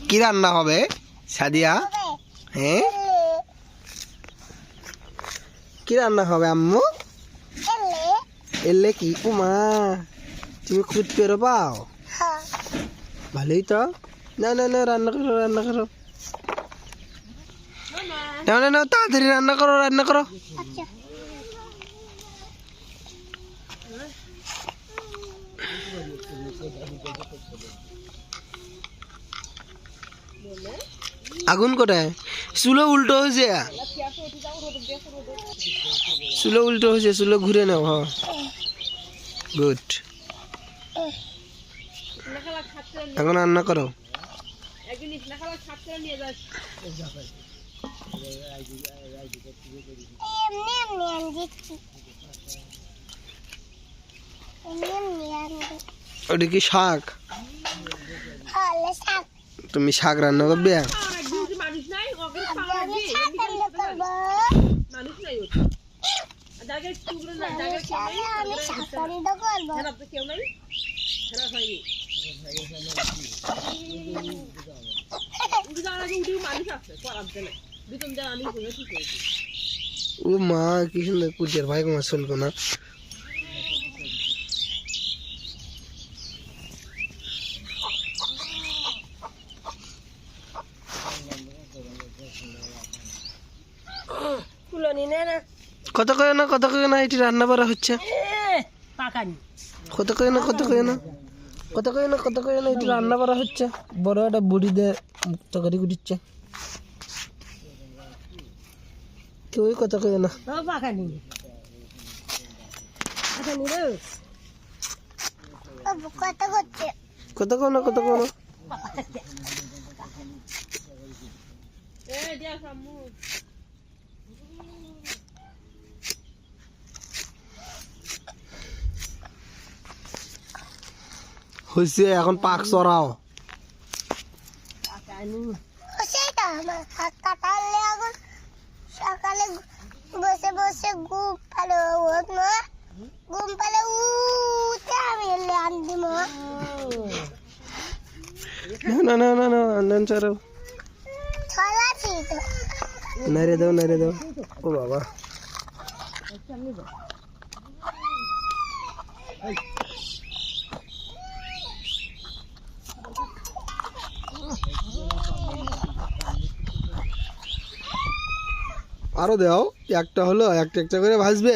কি রান্না হবে সাদিয়া? হ্যাঁ, কি রান্না হবে আম্মু? এলে কি উমা, তুমি খুঁজ পেরো পাও? ভালোই তো। না না না, রান্না করো রান্না করো। না না না, তাড়াতাড়ি রান্না করো রান্না করো। আগুন কোথায়? চুলো উল্টো হয়েছে, চুলো উল্টো হয়েছে, চুলো ঘুরে নাও। হ্যাঁ, গুড। এখন রান্না করো। ওটা কি শাক? তুমি শাক রান্না করবে? ও মা, কি সুন্দর কুচের ভাই, তোমার শুনবো না। কত করে না, কত করে না, এটি রান্না করা হচ্ছে। কত করে না, কত করে না, কত করে না, কত করে না, এটি রান্না করা হচ্ছে। বড় একটা বুড়ি দিয়ে তরকারি কুটিচ্ছে। কেউ কত করে না, কত করে না, কত করে না। হয়েছে, এখন পাক চড়াও। সকালে বসে বসে ঘুম পালো না, ঘুম পালে উঠে আমি আনবি মা। না না না না, আন্দান চড়াও। নাইরে দাও, নাইরে দাও। ও বাবা, আরো দাও। একটা হলো, একটা একটা করে ভাজবে।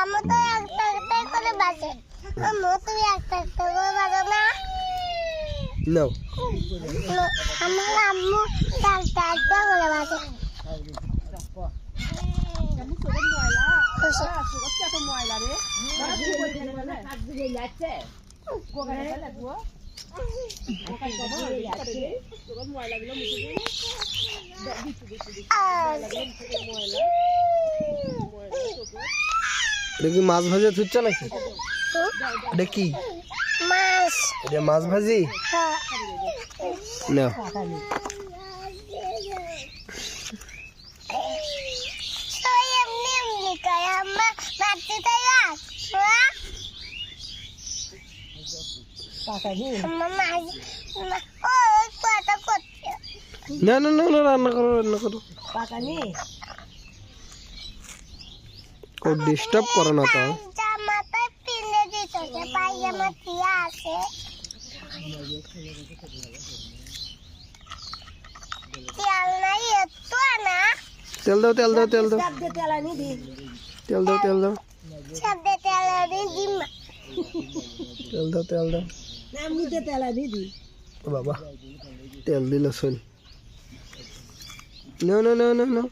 আমি তো একটা একটা করে ভাজে, তুমি একটা একটা করে ভাজো না। নাও, আমার আম্মু একটা একটা করে ভাজে। এটা কি মাছ ভাজা থুচ্ছে নাকি? এটা কি মাছ? এটা মাছ ভাজি। নাও, না না না না, রান্না করো রান্না করো। ও ডিস্টার্ব করো না তো। তেল দাও, তেল দাও, তেল দাও, তেল দাও, তেল দাও, তেল দাও, তেল দাও। ও বাবা, তেল দিল শোন। না না না না না,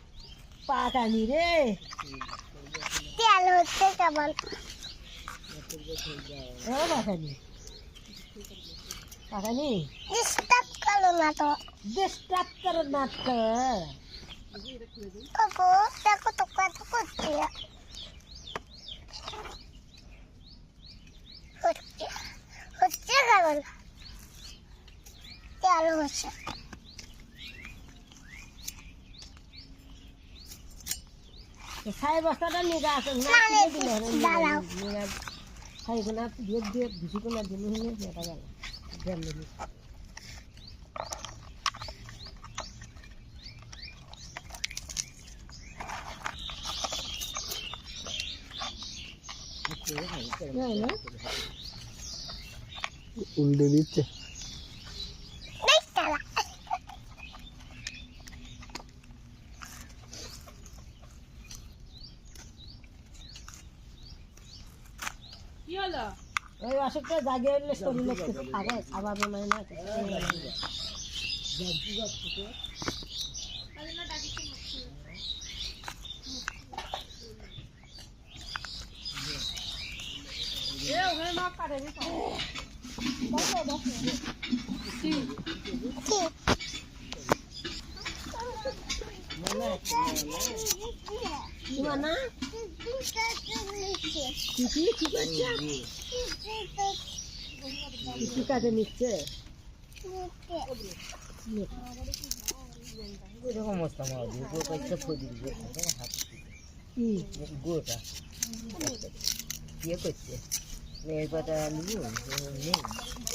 পাকানি রে, তেল হচ্ছে কেবল। পাকানি ডিস্টার্ব করো না তো, ডিস্টার্ব করো না তো। দেখো দেখো তো কত করছে, হচ্ছে হচ্ছে কেবল তেল হচ্ছে। খাই বস্তাটা নিয়ে আসেন না, দাঁড়াও খাই কোনা দিয়ে দিয়ে ভুসি কোনা দিন হলে এটা গেল। উল্টে দিচ্ছে ওই অসুখটা জাগিয়ে এলে শরীরে কিছু খাবে খাবার মনে না না কি কাজে নিচ্ছে এরকম অবস্থা আমার দুটো পয়সা ফদি গোটা ইয়ে করছে মেয়ের পাতা নিবি নেই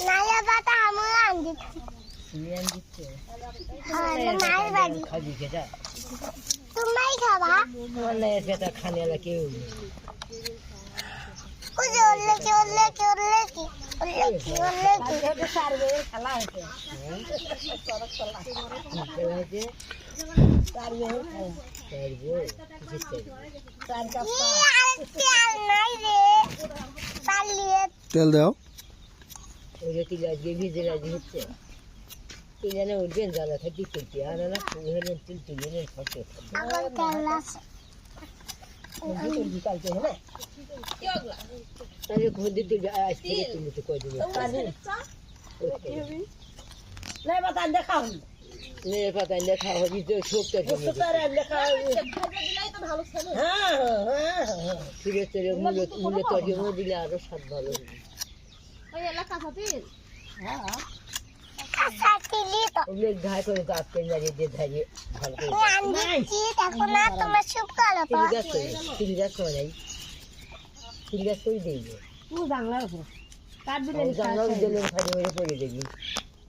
নাইয়া পাতা আমি আন দিচ্ছি তুমি আন দিচ্ছে মায়ের বাড়ি খাবি খেটা তুমি খাবা তোমার মেয়ের পেটা খানে এলা কেউ নেই উজে ওল্লে কি সারবে খেলা হয়েছে খেলা হয়েছে সারবে চার কাপ নাই রে পালিয়ে তেল দাও ওই যে তিল আজকে ভিজে রাজি হচ্ছে তুই জানে উঠবেন জ্বালা থাকি করতে আর না তুল তুলে নেন ফটো আবার তেলাস কালকে হ্যাঁ তাহলে খুঁজে তুলবে আজ থেকে তুমি তো কয় দিবে নাই বা তার দেখা হল মেয়ের পাতা লেখা হবে তো ছোটটা জমি লেখা হ্যাঁ হ্যাঁ ফিরে চলে মূলে তর্জমা দিলে আরো স্বাদ ভালো হবে সাথিলি তো ওগুলো ধায় করে তো আপনি দাঁড়িয়ে দিয়ে ধারিয়ে ভালো করে আন দিচ্ছি দেখো না তোমার সব কালো তিল গাছ করে নাই তিল গাছ করে দিই তুই জানলার উপর কাট দিলে জানলাও দিলে ফাটে মেরে পড়ে দেখবি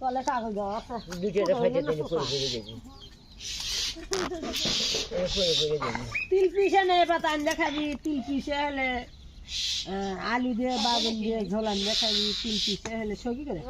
তলে কাগজ দেওয়া আছে দুটোটা ফাটে দিলে পড়ে পড়ে দেখবি পড়ে দেখবি তিল পিসে নেই পাতা আনলে খাবি তিল পিসে হলে আলু দিয়ে বাগুন দিয়ে ঝোল আনলে খাবি তিল পিসে হলে সবই করে